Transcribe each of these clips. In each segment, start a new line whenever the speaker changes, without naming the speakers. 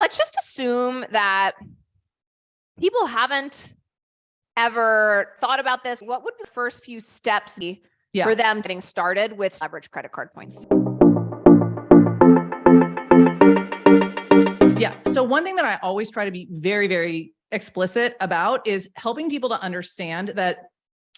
let's just assume that people haven't ever thought about this. What would be the first few steps be for them getting started with leverage credit card points?
Yeah. So one thing that I always try to be very, very explicit about is helping people to understand that,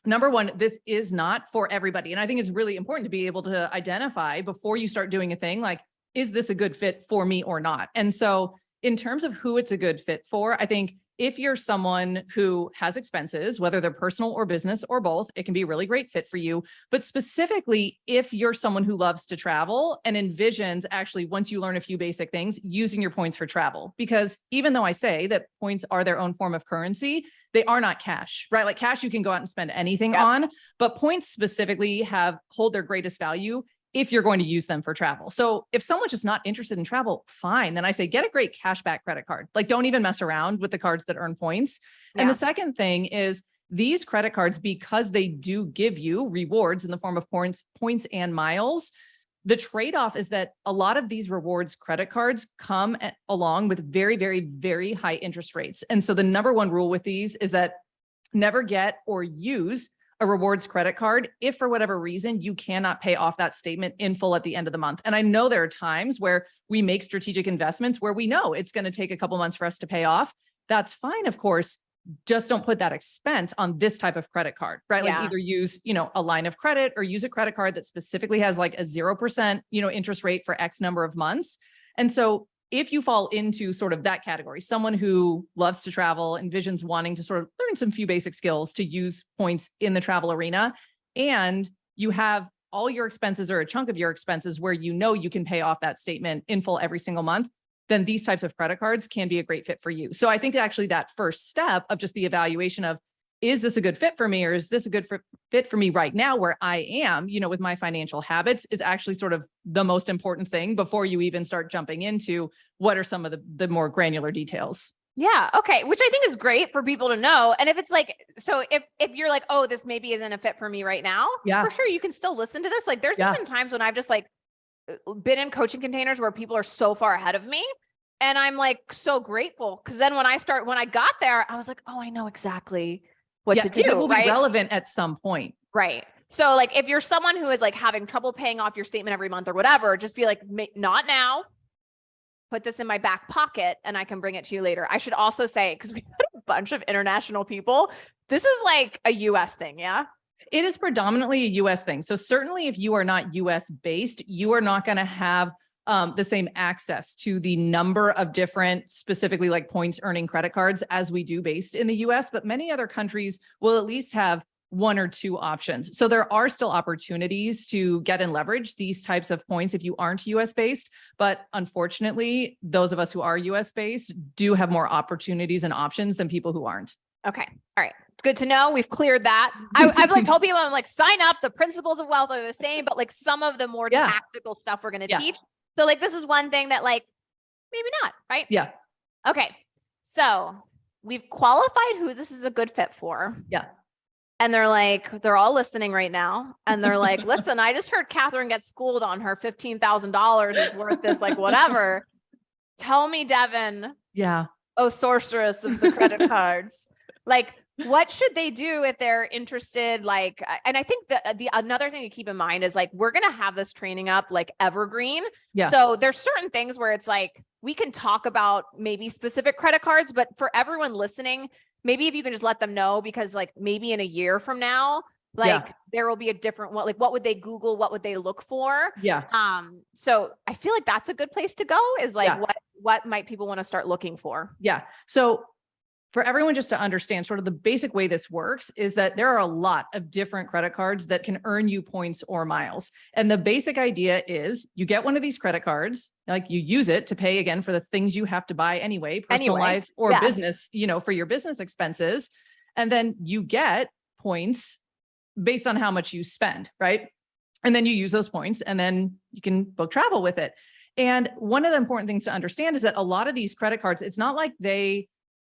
number one, this is not for everybody. And I think it's really important to be able to identify before you start doing a thing, like, is this a good fit for me or not? And so in terms of who it's a good fit for, I think if you're someone who has expenses, whether they're personal or business or both, it can be a really great fit for you. But specifically, if you're someone who loves to travel and envisions actually, once you learn a few basic things, using your points for travel. Because even though I say that points are their own form of currency, they are not cash, right? Like cash, you can go out and spend anything on, but points specifically hold their greatest value if you're going to use them for travel. So if someone's just not interested in travel, fine. Then I say, get a great cashback credit card. Like, don't even mess around with the cards that earn points. And the second thing is these credit cards, because they do give you rewards in the form of points and miles, the trade-off is that a lot of these rewards credit cards come along with very, very, very high interest rates. And so the number one rule with these is that never get or use a rewards credit card if for whatever reason you cannot pay off that statement in full at the end of the month. And I know there are times where we make strategic investments where we know it's going to take a couple months for us to pay off. That's fine, of course. Just don't put that expense on this type of credit card, right? Like either use, a line of credit or use a credit card that specifically has like a 0%, interest rate for X number of months. And so if you fall into sort of that category, someone who loves to travel, envisions wanting to sort of learn some few basic skills to use points in the travel arena, and you have all your expenses or a chunk of your expenses where you can pay off that statement in full every single month, then these types of credit cards can be a great fit for you. So I think actually that first step of just the evaluation of, is this a good fit for me, or is this a good fit for me right now where I am, with my financial habits, is actually sort of the most important thing before you even start jumping into what are some of the more granular details.
Yeah. Okay. Which I think is great for people to know. And if it's like, so if you're like, oh, this maybe isn't a fit for me right now, for sure, you can still listen to this. Like there's even times when I've just like been in coaching containers where people are so far ahead of me. And I'm like, so grateful. Cause then when I got there, I was like, oh, I know exactly what to do.
It will be relevant at some point.
Right. So like, if you're someone who is like having trouble paying off your statement every month or whatever, just be like, not now, put this in my back pocket and I can bring it to you later. I should also say, cause we had a bunch of international people, this is like a US thing. Yeah.
It is predominantly a US thing. So certainly if you are not US based, you are not going to have the same access to the number of different, specifically like points earning credit cards as we do based in the US, but many other countries will at least have one or two options. So there are still opportunities to get and leverage these types of points if you aren't US based, but unfortunately, those of us who are US based do have more opportunities and options than people who aren't.
Okay. All right. Good to know. We've cleared that. I've like told people, I'm like, sign up. The principles of wealth are the same, but like some of the more tactical stuff we're going to teach. So like, this is one thing that like, maybe not, right?
Yeah.
Okay. So we've qualified who this is a good fit for.
Yeah.
And they're all listening right now. And they're like, listen, I just heard Kathryn get schooled on her $15,000 is worth this, like whatever. Tell me, Devon.
Yeah.
Oh, sorceress of the credit cards. Like, what should they do if they're interested? Like, and I think the another thing to keep in mind is like, we're going to have this training up like evergreen. Yeah. So there's certain things where it's like, we can talk about maybe specific credit cards, but for everyone listening, maybe if you can just let them know, because like maybe in a year from now, like there will be a different one. Like, what would they Google? What would they look for?
Yeah.
So I feel like that's a good place to go, is like, what might people want to start looking for?
Yeah. So for everyone just to understand sort of the basic way this works is that there are a lot of different credit cards that can earn you points or miles. And the basic idea is you get one of these credit cards, like you use it to pay again for the things you have to buy anyway, personal life or business, for your business expenses. And then you get points based on how much you spend, right? And then you use those points and then you can book travel with it. And one of the important things to understand is that a lot of these credit cards, it's not like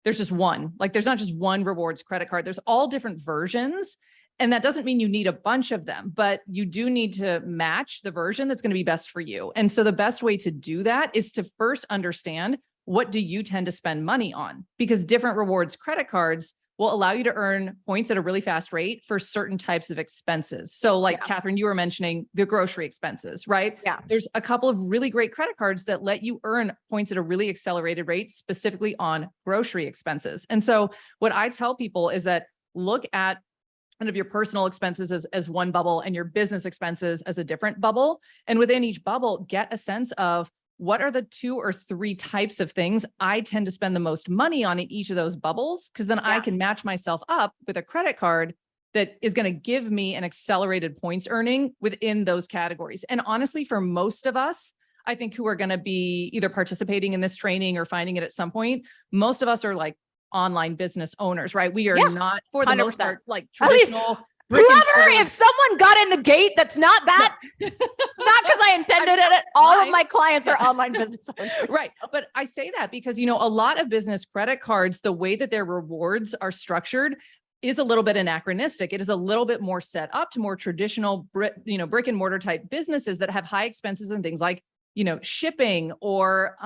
there's just one, like there's not just one rewards credit card. There's all different versions. And that doesn't mean you need a bunch of them, but you do need to match the version that's going to be best for you. And so the best way to do that is to first understand what do you tend to spend money on? Because different rewards credit cards will allow you to earn points at a really fast rate for certain types of expenses. So like Kathryn, you were mentioning the grocery expenses, right?
Yeah.
There's a couple of really great credit cards that let you earn points at a really accelerated rate, specifically on grocery expenses. And so what I tell people is that look at kind of your personal expenses as one bubble and your business expenses as a different bubble. And within each bubble, get a sense of what are the 2 or 3 types of things I tend to spend the most money on in each of those bubbles? Because then I can match myself up with a credit card that is going to give me an accelerated points earning within those categories. And honestly, for most of us, I think who are going to be either participating in this training or finding it at some point, most of us are like online business owners, right? We are not, for the 100%. Most part, like traditional.
Whoever, if someone got in the gate, that's not that. It's not because I intended it. All of my clients are online business owners.
Right. But I say that because, you know, a lot of business credit cards, the way that their rewards are structured is a little bit anachronistic. It is a little bit more set up to more traditional, brick and mortar type businesses that have high expenses and things like, you know, shipping or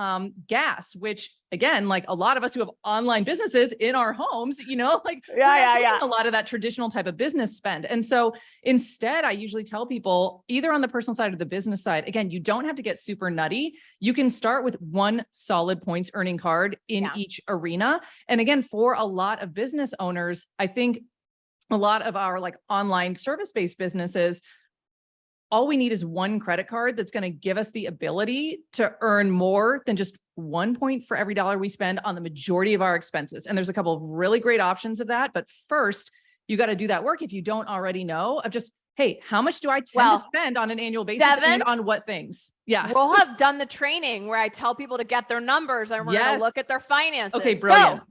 gas, which again, like a lot of us who have online businesses in our homes, you know, like a lot of that traditional type of business spend. And so instead, I usually tell people either on the personal side or the business side, again, you don't have to get super nutty. You can start with one solid points earning card in each arena. And again, for a lot of business owners, I think a lot of our like online service-based businesses, all we need is one credit card that's going to give us the ability to earn more than just 1 point for every dollar we spend on the majority of our expenses. And there's a couple of really great options of that. But first, you got to do that work if you don't already know of just, hey, how much do I tend to spend on an annual basis and on what things? Yeah.
We'll have done the training where I tell people to get their numbers and we're going to look at their finances.
Okay, brilliant.
So,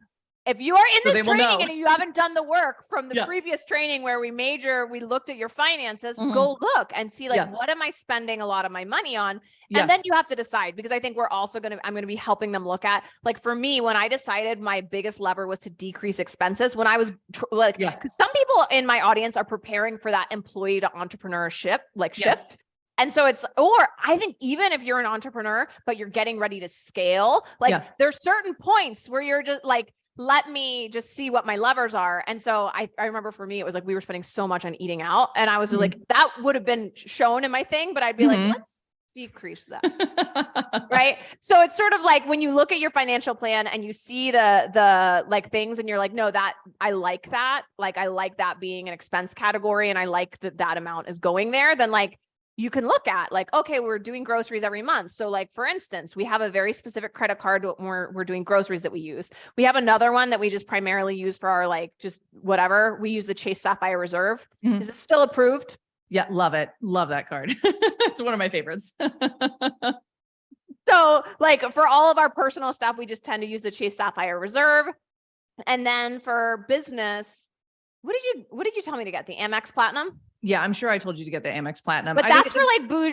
if you are in this training and you haven't done the work from the previous training where we looked at your finances, go look and see like, what am I spending a lot of my money on? And then you have to decide, because I think I'm going to be helping them look at, like for me, when I decided my biggest lever was to decrease expenses when I was because some people in my audience are preparing for that employee to entrepreneurship, shift. And so or I think even if you're an entrepreneur, but you're getting ready to scale, there's certain points where you're just like, let me just see what my levers are. And so I remember for me, it was like, we were spending so much on eating out and I was like, that would have been shown in my thing, but I'd be like, let's decrease that. Right. So it's sort of like when you look at your financial plan and you see the like things and you're like, no, that I like that. Like, I like that being an expense category. And I like that amount is going there. Then like, you can look at like, okay, we're doing groceries every month. So like, for instance, we have a very specific credit card where we're doing groceries that we use. We have another one that we just primarily use for our, like, just whatever. We use the Chase Sapphire Reserve. Is it still approved?
Yeah. Love it. Love that card. It's one of my favorites.
So like for all of our personal stuff, we just tend to use the Chase Sapphire Reserve. And then for business, what did you tell me to get? The Amex Platinum?
Yeah, I'm sure I told you to get the Amex Platinum.
But that's for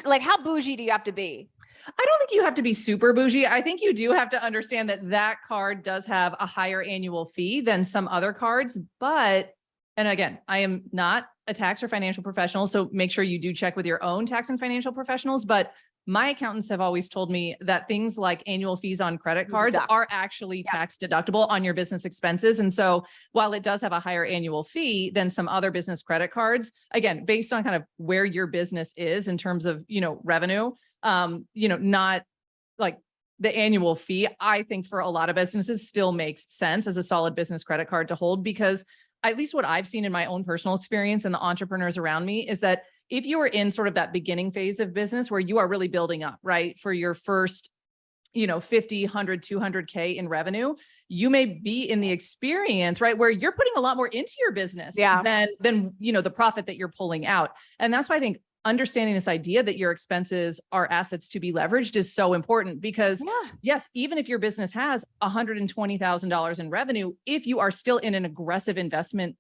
like how bougie do you have to be?
I don't think you have to be super bougie. I think you do have to understand that card does have a higher annual fee than some other cards. But, and again, I am not a tax or financial professional, so make sure you do check with your own tax and financial professionals. But my accountants have always told me that things like annual fees on credit cards are actually tax deductible on your business expenses. And so while it does have a higher annual fee than some other business credit cards, again, based on kind of where your business is in terms of, revenue, not like the annual fee, I think for a lot of businesses still makes sense as a solid business credit card to hold, because at least what I've seen in my own personal experience and the entrepreneurs around me is that if you are in sort of that beginning phase of business where you are really building up, right, for your first, 50, 100, 200K in revenue, you may be in the experience, right, where you're putting a lot more into your business than the profit that you're pulling out. And that's why I think understanding this idea that your expenses are assets to be leveraged is so important, because yes, even if your business has $120,000 in revenue, if you are still in an aggressive investment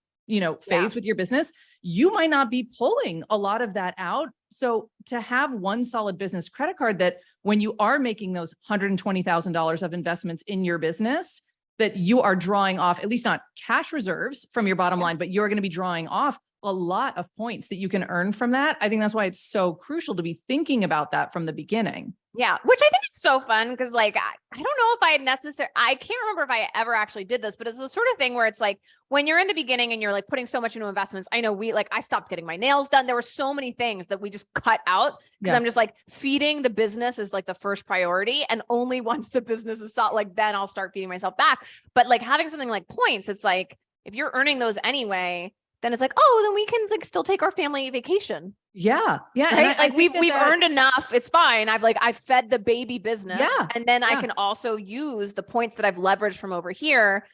phase with your business, you might not be pulling a lot of that out. So to have one solid business credit card that when you are making those $120,000 of investments in your business, that you are drawing off, at least not cash reserves from your bottom line, but you're going to be drawing off a lot of points that you can earn from that. I think that's why it's so crucial to be thinking about that from the beginning.
Yeah, which I think is so fun because like I don't know if I can't remember if I ever actually did this, but it's the sort of thing where it's like when you're in the beginning and you're like putting so much into investments. I know I stopped getting my nails done. There were so many things that we just cut out because I'm just like feeding the business is like the first priority. And only once the business is solid, like then I'll start feeding myself back. But like having something like points, it's like if you're earning those anyway, then it's like, oh, then we can like still take our family vacation.
Yeah. Yeah.
Right. Like we've earned enough. It's fine. I've fed the baby business.
Yeah.
And then I can also use the points that I've leveraged from over here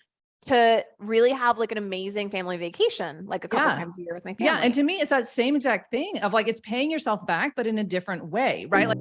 to really have like an amazing family vacation, like a couple times a year with my family.
Yeah. And to me, it's that same exact thing of like, it's paying yourself back, but in a different way, right? Like